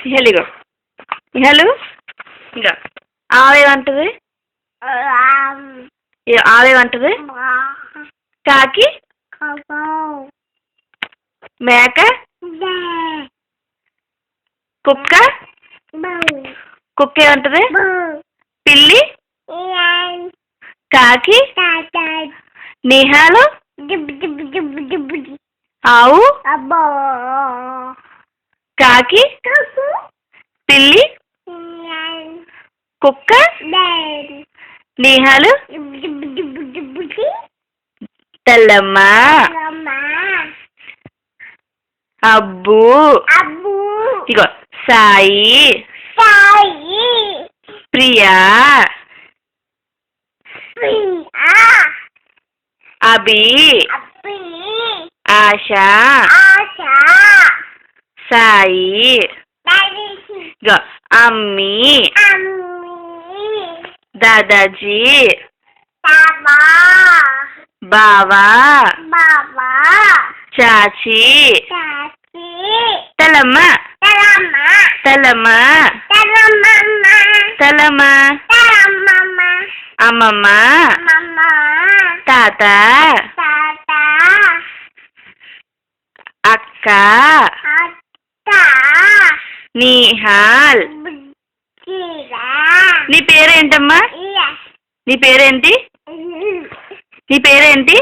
ఇహలిగో ఇహలు ఇంకా ఆవేమంటది ఆవేమంటది కాకి మేక కుక్క కుక్క ఏమంటది పిల్లి కాకి నిహాలు ఆవు కాకి పిల్లి కుక్క నిహాలు తెల్లమ్మ అబ్బు ఇగో సాయి ప్రియా అభి ఆశ సాయి ఇగో అమ్మి దాదాజీ బావా చాచి తెల్లమ్మ తెల్లమ్మ తెల్లమ్మ అమ్మమ్మ తాత అక్క నిహాల్ నీ పేరేంటమ్మా నీ పేరేంటి నీ పేరేంటి